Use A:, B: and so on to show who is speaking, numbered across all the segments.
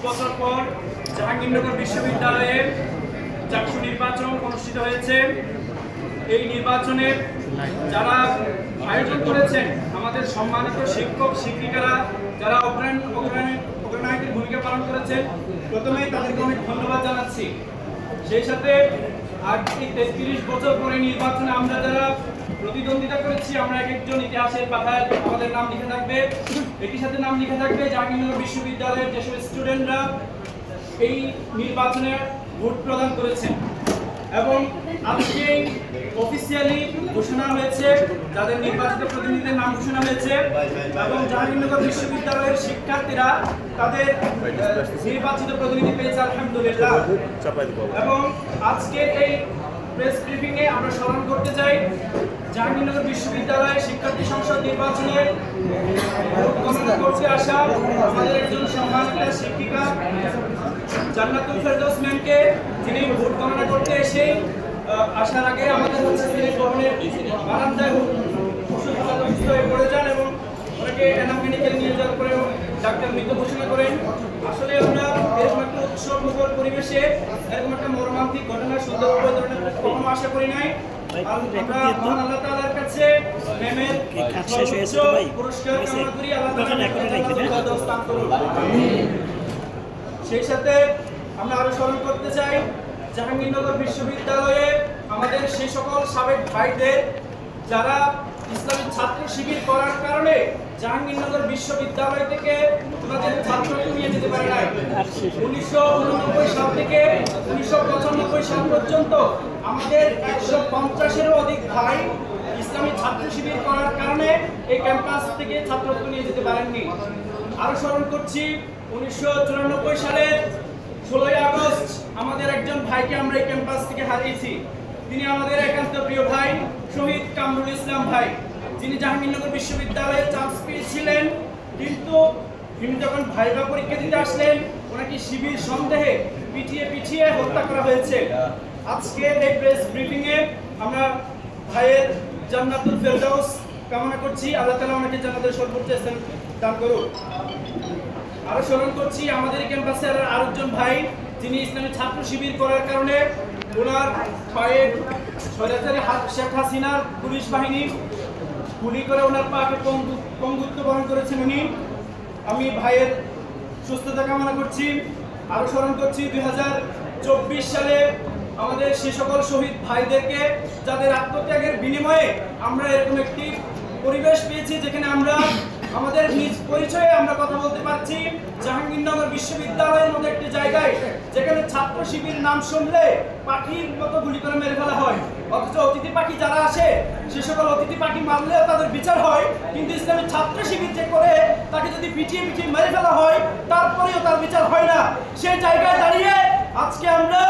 A: বছর পর জাহাঙ্গীরনগর বিশ্ববিদ্যালয়ে চাকসু নির্বাচন অনুষ্ঠিত হয়েছে। এই নির্বাচনে যারা আয়োজন করেছেন আমাদের সম্মানিত শিক্ষক শিক্ষিকারা, যারা অগ্রনায়কের ভূমিকা পালন করেছেন, প্রথমেই তাদেরকে অনেক ধন্যবাদ জানাচ্ছি। সেই সাথে আজ ৩৩ বছর পরে নির্বাচনে আমরা যারা প্রতিদ্বন্দ্বিতা করেছি, আমরা এক একজন ইতিহাসের পাতায় আমাদের নাম লিখে থাকবে। একই সাথে নাম লিখে থাকবে জাহাঙ্গীরনগর বিশ্ববিদ্যালয়ের যেসব স্টুডেন্টরা এই নির্বাচনে ভোট প্রদান করেছেন। এবং আজকে অফিসিয়ালি ঘোষণা হয়েছে যাদের নির্বাচিত প্রতিনিধিদের নাম ঘোষণা হয়েছে এবং জাহাঙ্গীরনগর বিশ্ববিদ্যালয়ের শিক্ষার্থীরা তাদের নির্বাচিত প্রতিনিধি পেয়েছে আলহামদুলিল্লাহ। এবং আজকের এই প্রেস ব্রিফিং এ আমরা স্মরণ করতে চাই জাহাঙ্গীরনগর বিশ্ববিদ্যালয়ের শিক্ষার্থী সংসদ নির্বাচনে ভোট গণনা করতে আসা আমাদের একজন সম্মানিত শিক্ষিকা জান্নাতুল ফেরদৌস ম্যামকে, যিনি ভোট গণনা করতে এসে আসার আগে আমাদের সিলেট ভবনের বারান্দায় অসুস্থ হয়ে পড়ে যান এবং ওনাকে এনাম মেডিকেলে নিয়ে যাওয়ার পরেও ডাক্তার মৃত ঘোষণা করেন। আসলে আমরা এরকম একটা উৎসবমুখর পরিবেশে এরকম একটা মর্মান্তিক ঘটনা সুন্দরভাবে কখনো আশা করি নাই। আমরা মহান আল্লাহ তাআলার কাছে ম্যামের পুরস্কার কামনা করি। আল্লাহ তাআলা সেই সাথে আমরা আরো স্মরণ করতে চাই জাহাঙ্গীরনগর বিশ্ববিদ্যালয়ে আমাদের সেই সকল সাবেক ভাইদের যারা ইসলামী ছাত্র শিবির করার কারণে জাহাঙ্গীরনগর বিশ্ববিদ্যালয় থেকে ওনাদের ছাত্রকে নিয়ে যেতে পারে নাই। 1989 সাল থেকে 1995 সাল পর্যন্ত আমাদের 150-এরও অধিক ভাই ইসলামী ছাত্র শিবির করার কারণে এই ক্যাম্পাস থেকে ছাত্রকে নিয়ে যেতে পারেননি। আরো স্মরণ করছি 1994 সালের 16 আগস্ট আমাদের একজন ভাইকে আমরা এই ক্যাম্পাস থেকে হারিয়েছি। তিনি আমাদের একান্ত প্রিয় ভাই শহীদ কামরুল ইসলাম ভাই, যিনি জাহাঙ্গীরনগর বিশ্ববিদ্যালয়ে চান্স পেয়েছিলেন, কিন্তু তিনি যখন ভাইভা পরীক্ষা দিতে আসলেন ওনাকে শিবির সন্দেহে পিটিয়ে হত্যা করা হয়েছে। আজকে এই প্রেস ব্রিফিং এ আমরা ভাইয়ের জান্নাতুল ফেরদৌস কামনা করছি, আল্লাহ তাআলা ওনাকে জান্নাতের সর্বোচ্চ স্থান দান করুন। আরো স্মরণ করছি আমাদের ক্যাম্পাসের আরেকজন ভাই, যিনি ইসলামী ছাত্র শিবির করার কারণে ওনার পায়ে স্বৈরাচারী শেখ হাসিনার পুলিশ বাহিনী গুলি করে ওনার পাকে পঙ্গুত্ব বরণ করেছেন উনি। আমি ভাইয়ের সুস্থতা কামনা করছি। আরো স্মরণ করছি 2024 সালে আমাদের সে সকল শহীদ ভাইদেরকে যাদের আত্মত্যাগের বিনিময়ে আমরা এরকম একটি পরিবেশ পেয়েছি যেখানে আমরা আমাদের নিজ পরিচয়ে আমরা কথা বলতে পারছি। জাহাঙ্গীরনগর বিশ্ববিদ্যালয়ের মতো একটি জায়গায় যেখানে ছাত্র শিবির নাম শুনলে পাখির মতো গুলি করে মেরে ফেলা হয়, অথচ অতিথি পাখি যারা আসে সে সকল অতিথি পাখি মারলেও তাদের বিচার হয়, কিন্তু ইসলামী ছাত্র শিবির যে করে তাকে যদি পিটিয়ে মেরে ফেলা হয় তারপরেও তার বিচার হয় না। সেই জায়গায় দাঁড়িয়ে আজকে আমরা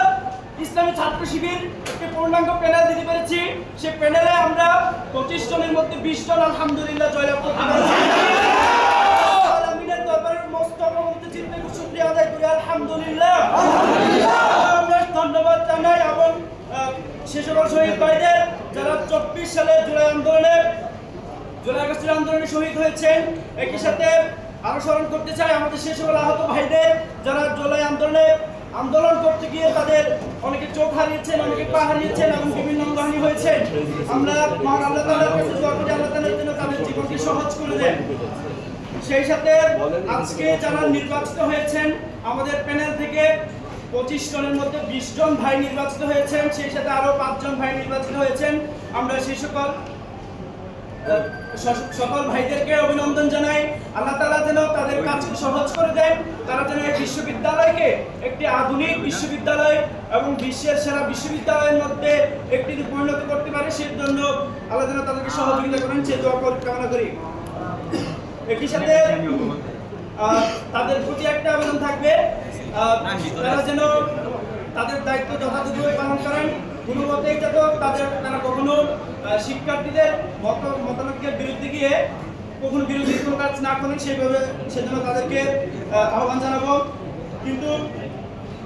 A: ইসলামী ছাত্র শিবির একটি পূর্ণাঙ্গ প্যানেল দিতে পেরেছি। সেই প্যানেলে আমরা 25 জনের মধ্যে 20 জন আলহামদুলিল্লাহ জয়লাভ করতে পেরেছি। আমিনের দরবারের মস্তক অবনত চিন্তা করে শুকরিয়া আদায় করি আলহামদুলিল্লাহ। আমরা ধন্যবাদ জানাই এবং সে সকল শহীদ ভাইদের যারা 24 সালে জুলাই আগস্টের আন্দোলনে শহীদ হয়েছেন। একই সাথে আরো স্মরণ করতে চাই আমাদের সে সকল আহত ভাইদের যারা জুলাই আন্দোলন করতে গিয়ে তাদের অনেকে চোখ হারিয়েছেন, অনেকে পা হারিয়েছেন এবং বিভিন্ন অঙ্গহানি হয়েছে। আমরা মহান আল্লাহ তাআলার কাছে দোয়া করি আল্লাহ তাআলা যেন তাদের জীবনকে সহজ করে দেন। সেই সাথে আজকে যারা নির্বাচিত হয়েছেন আমাদের প্যানেল থেকে 25 জনের মধ্যে 20 জন ভাই নির্বাচিত হয়েছেন, সেই সাথে আরো 5 জন ভাই নির্বাচিত হয়েছেন। আমরা সেই সকল ভাইদেরকে অভিনন্দন জানাই। আল্লাহ তাআলা যেন তাদের কাজকে সহজ করে দেন, তারা যেন এই বিশ্ববিদ্যালয়কে একটি আধুনিক বিশ্ববিদ্যালয় এবং বিশ্বের সেরা বিশ্ববিদ্যালয়ের মধ্যে একটি পরিণত করতে পারে, সেই জন্য আল্লাহ যেন তাদেরকে সহযোগিতা করেন সে দোয়া কামনা করি। একই সাথে তাদের প্রতি একটা আবেদন থাকবে, তারা যেন তাদের দায়িত্ব যথাযথভাবে পালন করেন। কোনো মতেই যাতে তারা কখনো শিক্ষার্থীদের মতামতের বিরুদ্ধে গিয়ে কখনো বিরোধী কোনো কাজ না করেন, সেজন্য তাদেরকে আহ্বান জানাবো। কিন্তু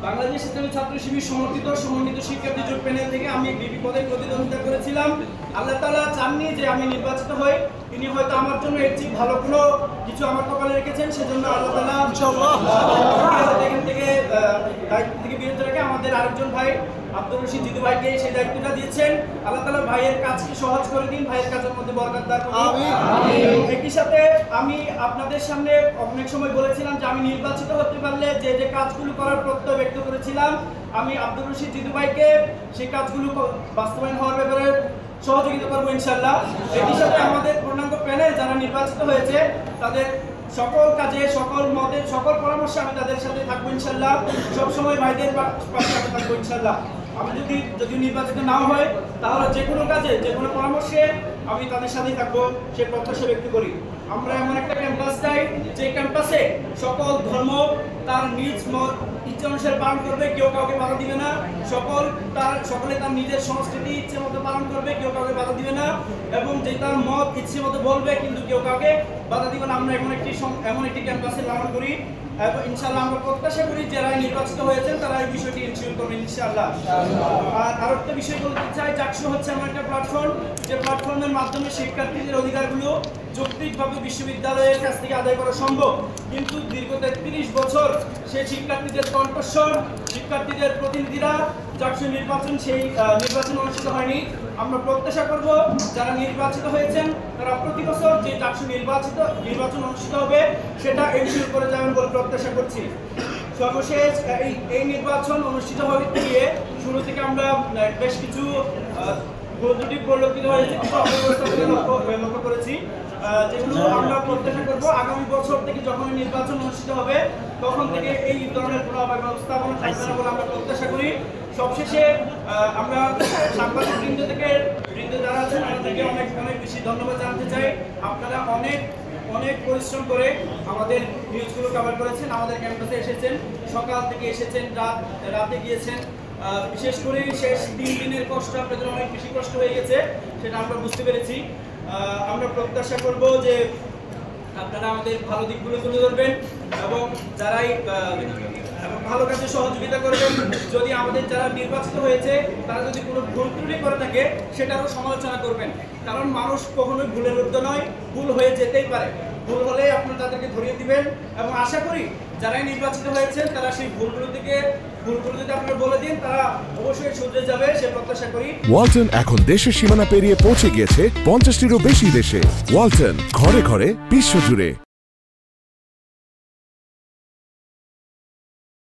A: বাংলাদেশ ইসলামী ছাত্র শিবির সমন্বিত শিক্ষার্থী জোট প্যানেল থেকে আমি বিপি পদে প্রতিদ্বন্দ্বিতা করেছিলাম। আল্লাহ তাআলা চাননি যে আমি নির্বাচিত হই, তিনি হয়তো আমার জন্য এর চেয়ে ভালো কোনো কিছু আমার কপালে রেখেছেন, সেজন্য আল্লাহ তাআলা ইনশাআল্লাহ আরেকজন ভাই আব্দুর রশিদ জিতু ভাইকে সেই দায়িত্বটা দিয়েছেন। আল্লাহ তাআলা ভাইয়ের কাজকে সহজ করে দিন, ভাইয়ের কাজের মধ্যে বরকত দান করুন। আমিন। একই সাথে আমি আপনাদের সামনে অনেক সময় বলেছিলাম যে আমি নির্বাচিত হতে পারলে যে যে কাজগুলো করার প্রত্যয় ব্যক্ত করেছিলাম, আমি আব্দুর রশিদ জিতু ভাইকে সেই কাজগুলো বাস্তবায়ন হওয়ার ব্যাপারে সহযোগিতা করবো ইনশাআল্লাহ। একই সাথে আমাদের পূর্ণাঙ্গ প্যানেল যারা নির্বাচিত হয়েছে তাদের সকল কাজে, সকল মতের, সকল পরামর্শে আমি তাদের সাথে থাকবো ইনশাআল্লাহ। সবসময় ভাইদের পাশে থাকবো ইনশাআল্লাহ। আমি যদি নির্বাচিত নাও হয় তাহলে যে কোনো কাজে, যে কোনো পরামর্শে আমি তাদের সাথেই থাকবো, সে প্রত্যাশা ব্যক্ত করি। আমরা এমন একটা ক্যাম্পাস চাই যে ক্যাম্পাসে সকল ধর্ম তার নিজ মত ইচ্ছা অনুসারে পালন করবে, কেউ কাউকে বাধা দিবে না। সকলে তার নিজের সংস্কৃতি ইচ্ছে মতো পালন করবে, কেউ কাউকে বাধা দিবে না। এবং যে তার মত ইচ্ছে মতো বলবে, কিন্তু কেউ কাউকে বাধা দিবে না। আমরা এমন একটি ক্যাম্পাসে লালন করি এবং ইনশাআল্লাহ আমরা প্রত্যাশা করি যারা নির্বাচিত হয়েছেন তারা এই বিষয়টি ইনশিওর করবেন ইনশাআল্লাহ। আর আরেকটা বিষয় বলতে চাই, চাকসু হচ্ছে এমন একটা প্ল্যাটফর্ম যে প্ল্যাটফর্মের মাধ্যমে শিক্ষার্থীদের অধিকারগুলো যৌক্তিকভাবে বিশ্ববিদ্যালয়ের কাছ থেকে আদায় করা সম্ভব। কিন্তু দীর্ঘ 33 বছর সেই শিক্ষার্থীদের কণ্ঠস্বর, শিক্ষার্থীদের প্রতিনিধিরা চাকসু নির্বাচন, সেই নির্বাচন অনুষ্ঠিত হয়নি। আমরা প্রত্যাশা করব যারা নির্বাচিত হয়েছেন তারা প্রতি বছর যে চাকসু নির্বাচন অনুষ্ঠিত হবে সেটা এনশিওর করে যাবেন বলে প্রত্যাশা করছি। সর্বশেষ এই নির্বাচন অনুষ্ঠিত হবে গিয়ে শুরু থেকে আমরা বেশ কিছু ভুল ত্রুটি পরিলক্ষিত হয়েছে, কিছু অব্যবস্থা লক্ষ্য করেছি, যেগুলো আমরা প্রত্যাশা করব আগামী বছর থেকে যখন নির্বাচন অনুষ্ঠিত হবে তখন থেকে এই ধরনের কোনো ব্যবস্থাপনা থাকবে না বলে আমরা প্রত্যাশা করি। সবশেষে আমরা সাংবাদিক বৃন্দ যারা আছেন আমাদেরকে অনেক অনেক বেশি ধন্যবাদ জানাতে চাই। আপনারা অনেক পরিশ্রম করে আমাদের নিউজগুলো কভার করেছেন, আমাদের ক্যাম্পাসে এসেছেন, সকাল থেকে এসেছেন, রাতে গিয়েছেন। বিশেষ করে শেষ 3 দিনের কষ্ট আপনাদের অনেক বেশি কষ্ট হয়ে গেছে, সেটা আমরা বুঝতে পেরেছি। আমরা প্রত্যাশা করব যে আপনারা আমাদের ভালো দিকগুলো তুলে ধরবেন এবং ভালো কাজে সহযোগিতা করবেন। যদি আমাদের যারা নির্বাচিত হয়েছে তারা যদি কোনো ভুল ত্রুটি করে থাকে সেটারও সমালোচনা করবেন, কারণ মানুষ কখনোই ভুলের ঊর্ধ্বে নয়, ভুল হয়ে যেতেই পারে। ভুল হলে আপনারা তাদেরকে ধরিয়ে দিবেন এবং আশা করি যারাই নির্বাচিত হয়েছেন তারা সেই ভুলগুলো যদি আপনারা বলে দিন তারা অবশ্যই শুধরে যাবে, সে প্রত্যাশা করি।
B: ওয়ালটন এখন দেশের সীমানা পেরিয়ে পৌঁছে গিয়েছে 50টিরও বেশি দেশে। ওয়ালটন, ঘরে ঘরে বিশ্বজুড়ে।